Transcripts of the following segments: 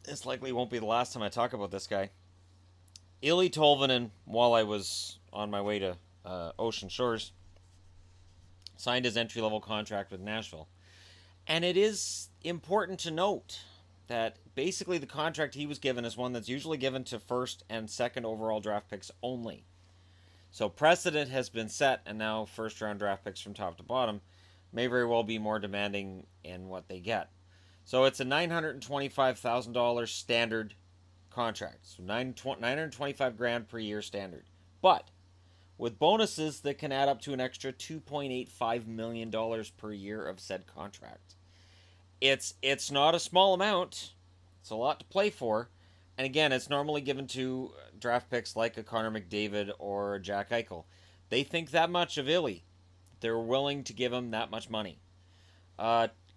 This likely won't be the last time I talk about this guy. Ilya Tolvanen, while I was on my way to Ocean Shores, signed his entry-level contract with Nashville. And it is important to note that basically the contract he was given is one that's usually given to first and second overall draft picks only. So precedent has been set, and now first round draft picks from top to bottom may very well be more demanding in what they get. So it's a $925,000 standard contract. So $925,000 per year standard. But with bonuses that can add up to an extra $2.85 million per year of said contract. It's not a small amount. It's a lot to play for. And again, it's normally given to draft picks like a Connor McDavid or a Jack Eichel. They think that much of Illy. They're willing to give him that much money.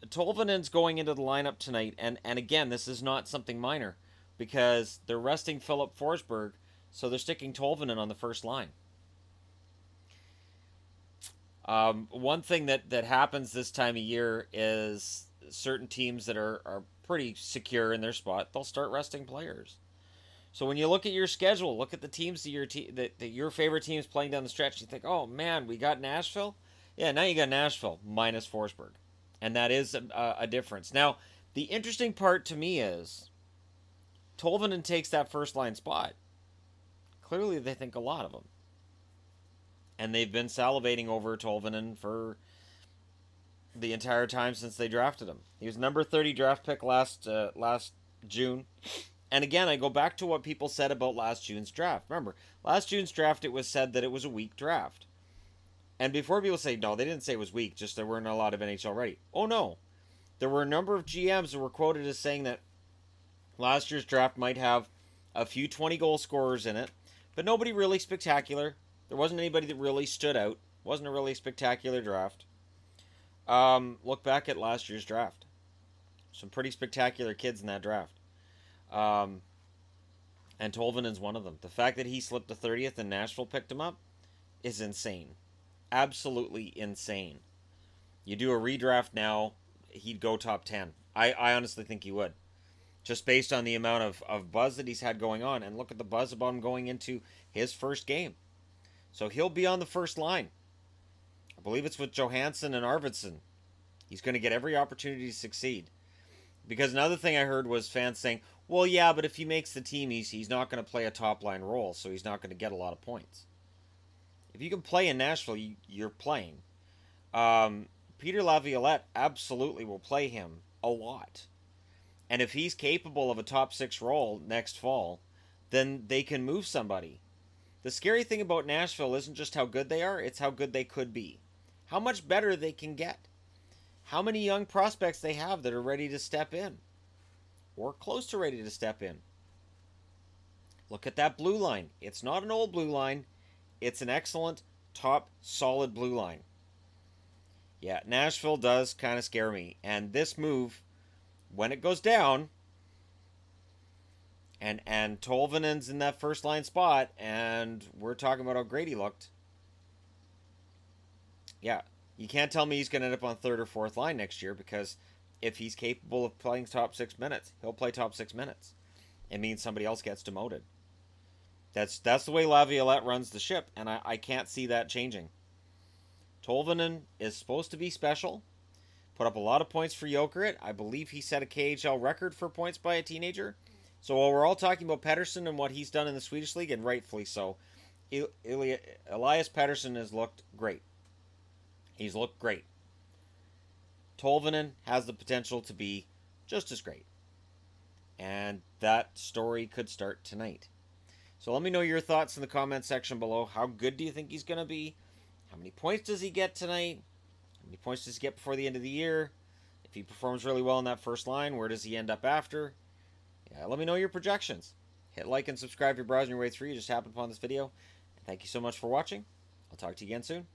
Tolvanen's going into the lineup tonight, and again, this is not something minor, because they're resting Philip Forsberg, so they're sticking Tolvanen on the first line. One thing that happens this time of year is certain teams that are pretty secure in their spot, they'll start resting players. So when you look at your schedule, look at the teams that your favorite team is playing down the stretch, you think, oh man, we got Nashville? Yeah, now you got Nashville minus Forsberg. And that is a difference. Now, the interesting part to me is Tolvanen takes that first line spot. Clearly they think a lot of him. And they've been salivating over Tolvanen for the entire time since they drafted him. He was number 30 draft pick last June. And again, I go back to what people said about last June's draft. Remember, last June's draft, it was said that it was a weak draft. And before people say, no, they didn't say it was weak, just there weren't a lot of NHL ready. Oh, no. There were a number of GMs that were quoted as saying that last year's draft might have a few 20-goal scorers in it, but nobody really spectacular. There wasn't anybody that really stood out. Wasn't a really spectacular draft. Look back at last year's draft. Some pretty spectacular kids in that draft. And Tolvanen's one of them. The fact that he slipped to 30th and Nashville picked him up is insane. Absolutely insane. You do a redraft now, he'd go top 10. I honestly think he would. Just based on the amount of buzz that he's had going on. And look at the buzz about him going into his first game. So he'll be on the first line. I believe it's with Johansson and Arvidsson. He's going to get every opportunity to succeed. Because another thing I heard was fans saying, well, yeah, but if he makes the team, he's not going to play a top-line role, so he's not going to get a lot of points. If you can play in Nashville, you're playing. Peter Laviolette absolutely will play him a lot. And if he's capable of a top 6 role next fall, then they can move somebody. The scary thing about Nashville isn't just how good they are, it's how good they could be. How much better they can get. How many young prospects they have that are ready to step in. Or close to ready to step in. Look at that blue line. It's not an old blue line. It's an excellent, top, solid blue line. Yeah, Nashville does kind of scare me. And this move, when it goes down, and Tolvanen's in that first line spot, and we're talking about how great he looked. Yeah, you can't tell me he's going to end up on third or fourth line next year, because if he's capable of playing top 6 minutes, he'll play top 6 minutes. It means somebody else gets demoted. That's the way Laviolette runs the ship, and I can't see that changing. Tolvanen is supposed to be special. Put up a lot of points for Jokerit. I believe he set a KHL record for points by a teenager. So while we're all talking about Pettersson and what he's done in the Swedish League, and rightfully so, Elias Pettersson has looked great. He's looked great. Tolvanen has the potential to be just as great. And that story could start tonight. So let me know your thoughts in the comment section below. How good do you think he's going to be? How many points does he get tonight? How many points does he get before the end of the year? If he performs really well in that first line, where does he end up after? Yeah, let me know your projections. Hit like and subscribe if you're browsing your way through. You just happened upon this video. Thank you so much for watching. I'll talk to you again soon.